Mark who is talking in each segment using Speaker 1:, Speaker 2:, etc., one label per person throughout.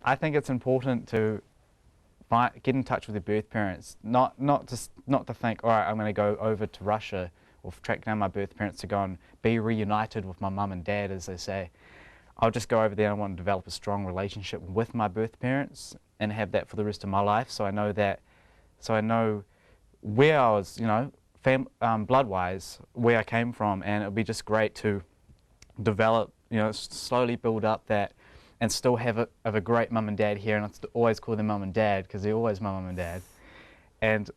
Speaker 1: I think it's important to get in touch with your birth parents, not to think, all right, I'm going to go over to Russia or track down my birth parents to go and be reunited with my mum and dad, as they say. I'll just go over there and I want to develop a strong relationship with my birth parents and have that for the rest of my life, so I know where I was, you know, blood-wise, where I came from, and it would be just great to develop, you know, slowly build up that, and still have a great mum and dad here, and I always call them mum and dad because they're always my mum and dad, and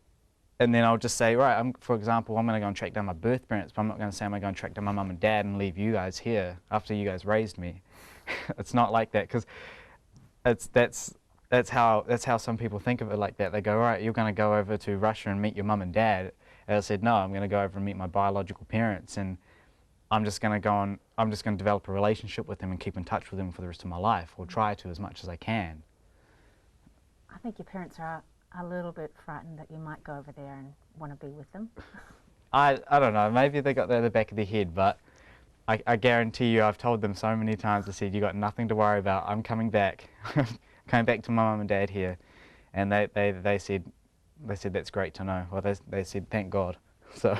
Speaker 1: then I'll just say, right, for example, I'm going to go and track down my birth parents, but I'm not going to say I'm going to go and track down my mum and dad and leave you guys here after you guys raised me. It's not like that, because that's how some people think of it like that. They go, all right, you're going to go over to Russia and meet your mum and dad. And I said, no, I'm going to go over and meet my biological parents, and I'm just going to develop a relationship with them and keep in touch with them for the rest of my life, or try to as much as I can.
Speaker 2: I think your parents are a little bit frightened that you might go over there and want to be with them.
Speaker 1: I don't know, maybe they got that in the back of their head, but I guarantee you, I've told them so many times, I said, you got nothing to worry about, I'm coming back. Coming back to my mum and dad here. And they said that's great to know. Well, they said thank God. So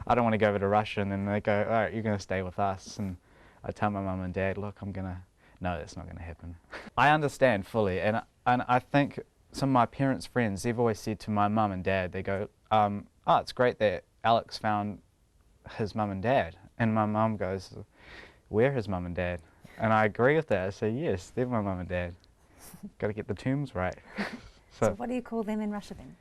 Speaker 1: I don't want to go over to Russia and then they go, all right, you're going to stay with us. And I tell my mum and dad, look, no, that's not going to happen. I understand fully, and I think some of my parents' friends, they've always said to my mum and dad, they go, oh, it's great that Alex found his mum and dad. And my mum goes, we're his mum and dad. And I agree with that. I say, yes, they're my mum and dad. Got to get the terms right.
Speaker 2: So what do you call them in Russia then?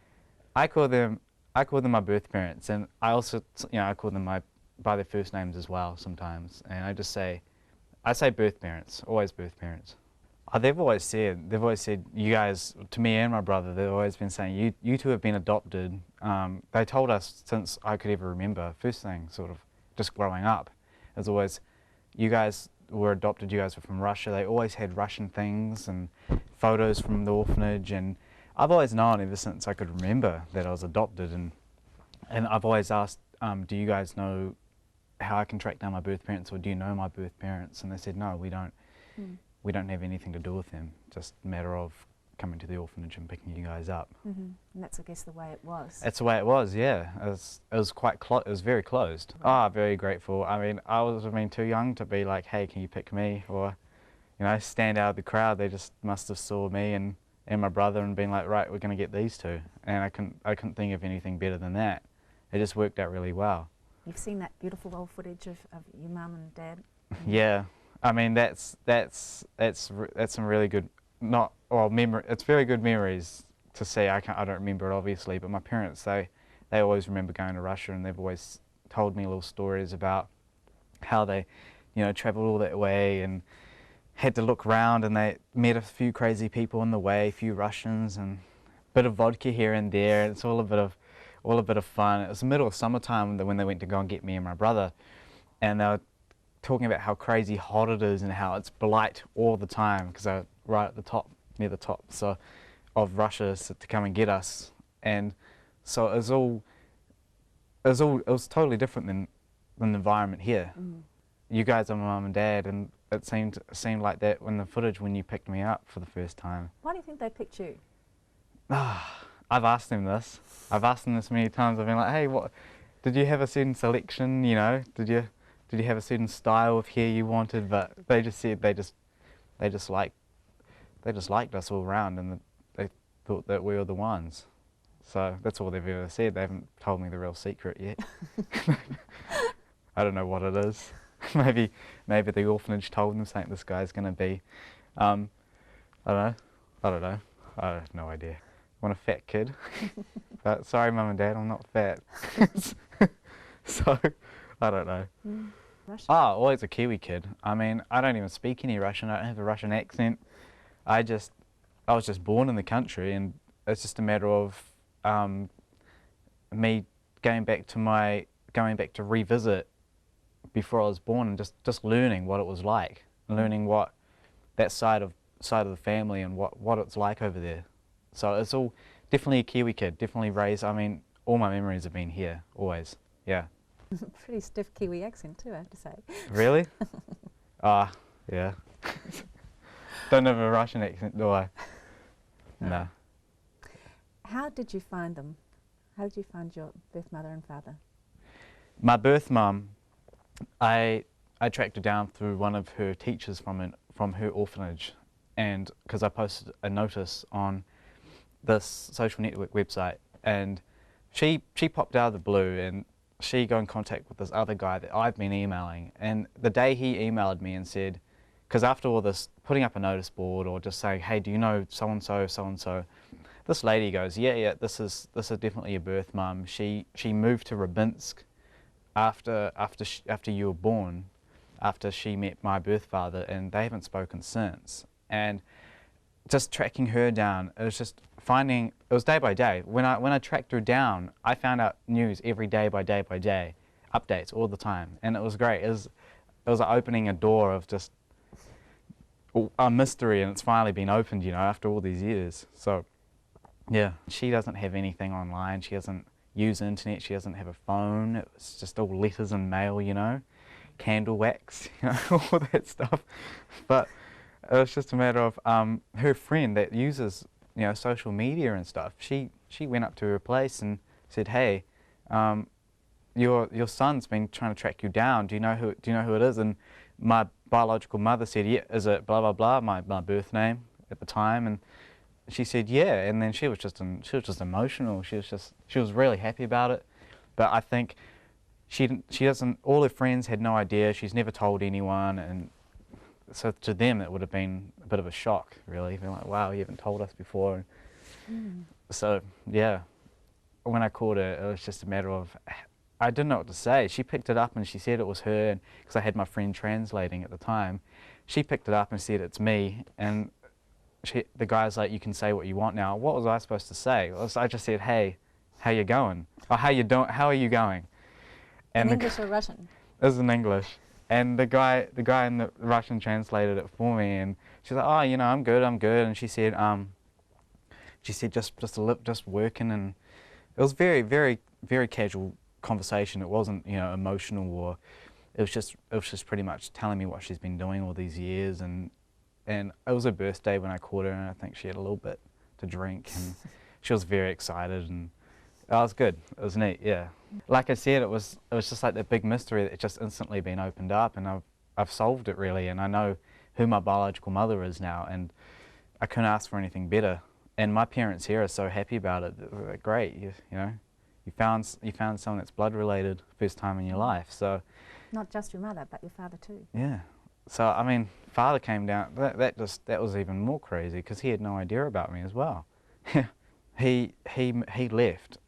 Speaker 1: I call them my birth parents, and I also, you know, I call them by their first names as well sometimes. And I say birth parents, always birth parents. They've always said, you guys, to me and my brother, they've always been saying, you two have been adopted. They told us since I could ever remember, first thing sort of just growing up, is always, you guys were adopted, you guys were from Russia. They always had Russian things and photos from the orphanage, and I've always known ever since I could remember that I was adopted, and I've always asked, do you guys know how I can track down my birth parents, or do you know my birth parents? And they said, no, we don't. We don't have anything to do with them, just a matter of coming to the orphanage and picking you guys up.
Speaker 2: And that's, I guess, the way it was.
Speaker 1: That's the way it was, yeah. It was quite it was very closed. Right. Very grateful. I mean, I was too young to be like, hey, can you pick me? Or, you know, stand out of the crowd. They just must have saw me and my brother and been like, right, we're going to get these two. And I couldn't think of anything better than that. It just worked out really well.
Speaker 2: You've seen that beautiful old footage of your mum and dad?
Speaker 1: Yeah. I mean, that's some really good, it's very good memories to see. I don't remember it obviously, but my parents, they always remember going to Russia, and they've always told me little stories about how they, you know, travelled all that way and had to look around, and they met a few crazy people on the way, a few Russians, and a bit of vodka here and there. It's all a bit of fun. It was the middle of summertime when they went to go and get me and my brother, and they were talking about how crazy hot it is and how it's blight all the time, because they're right at the top, near the top of Russia, to come and get us. And so it was totally different than the environment here. You guys are my mum and dad, and it seemed like that when the footage when you picked me up for the first time.
Speaker 2: Why do you think they picked you?
Speaker 1: I've asked them this. I've asked them this many times. I've been like, hey, what did you have a certain selection? You know, did you have a certain style of hair you wanted? But they just said they just liked us all around, and they thought that we were the ones. So that's all they've ever said. They haven't told me the real secret yet. I don't know what it is. Maybe the orphanage told them something. This guy's going to be, I don't know. I have no idea. I want a fat kid. But sorry, mum and dad, I'm not fat. So I don't know.
Speaker 2: Russian?
Speaker 1: Always a Kiwi kid. I mean, I don't even speak any Russian. I don't have a Russian accent. I was just born in the country, and it's just a matter of me going back to revisit before I was born, and just learning what it was like, learning what that side of the family and what it's like over there. So it's all definitely a Kiwi kid, definitely raised. I mean, all my memories have been here, always. Yeah.
Speaker 2: Pretty stiff Kiwi accent too, I have to say.
Speaker 1: Really? Yeah. Don't have a Russian accent, do I? No.
Speaker 3: How did you find them? How did you find your birth mother and father?
Speaker 1: My birth mum, I tracked her down through one of her teachers from her orphanage, and because I posted a notice on this social network website, and she popped out of the blue, and she got in contact with this other guy that I've been emailing, and the day he emailed me and said, because after all this, putting up a notice board or just saying, hey, do you know so and so, this lady goes, yeah, this is definitely your birth mum. She moved to Rybinsk after you were born, after she met my birth father, and they haven't spoken since. And just tracking her down, it was just finding, it was day by day. When I tracked her down, I found out news every day by day by day, updates all the time, and it was great. It was like opening a door of just a mystery, and it's finally been opened, you know, after all these years. So yeah, she doesn't have anything online. She doesn't use internet. She doesn't have a phone. It's just all letters and mail, you know, candle wax, you know, all that stuff. But it was just a matter of her friend that uses, you know, social media and stuff. She went up to her place and said, "Hey, your son's been trying to track you down. Do you know who it is?" And my biological mother said, "Yeah, is it blah blah blah?" My birth name at the time, and she said, "Yeah." And then she was just emotional. She was really happy about it. But I think she doesn't. All her friends had no idea. She's never told anyone, and so to them it would have been a bit of a shock, really. They're like, "Wow, you haven't told us before." So yeah, when I called her, it was just a matter of, I didn't know what to say. She picked it up and she said it was her, and because I had my friend translating at the time, she picked it up and said it's me, and the guy's like, "You can say what you want now." What was I supposed to say? I just said, "Hey, how you going?" Or "How you doing? How are you going?" And
Speaker 3: In English or Russian?
Speaker 1: It was in English, and the guy in the Russian translated it for me, and she's like, "Oh, you know, I'm good," and she said, just working, and it was very, very, very casual conversation. It wasn't, you know, emotional, or it was just pretty much telling me what she's been doing all these years, and it was her birthday when I caught her, and I think she had a little bit to drink, and she was very excited, and it was good. It was neat, yeah. Like I said, it was just like that big mystery that just instantly been opened up, and I've solved it, really, and I know who my biological mother is now, and I couldn't ask for anything better. And my parents here are so happy about it. They're like, "Great, you know, you found someone that's blood related first time in your life." So
Speaker 3: Not just your mother, but your father too.
Speaker 1: yeah. So I mean, father came down. That was even more crazy because he had no idea about me as well. he left.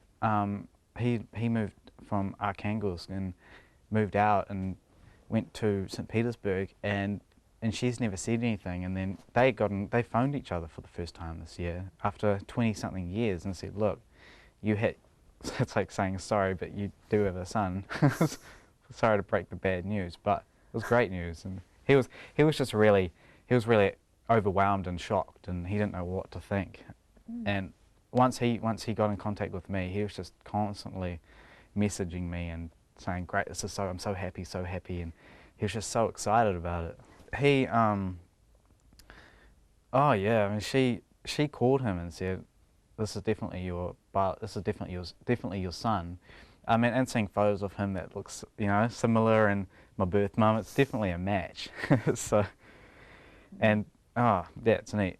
Speaker 1: He moved from Arkhangelsk and moved out and went to St. Petersburg, and she's never said anything. And then they phoned each other for the first time this year after 20-something years and said, "Look, you had." It's like saying sorry, but you do have a son. Sorry to break the bad news, but it was great news, and he was just really overwhelmed and shocked, and he didn't know what to think. And once he got in contact with me, he was just constantly messaging me and saying, "Great, I'm so happy," and he was just so excited about it. Oh yeah, I mean, she called him and said, "This is definitely your son." I mean, and seeing photos of him that looks, you know, similar, and my birth mum, it's definitely a match. So, and oh, yeah, it's neat.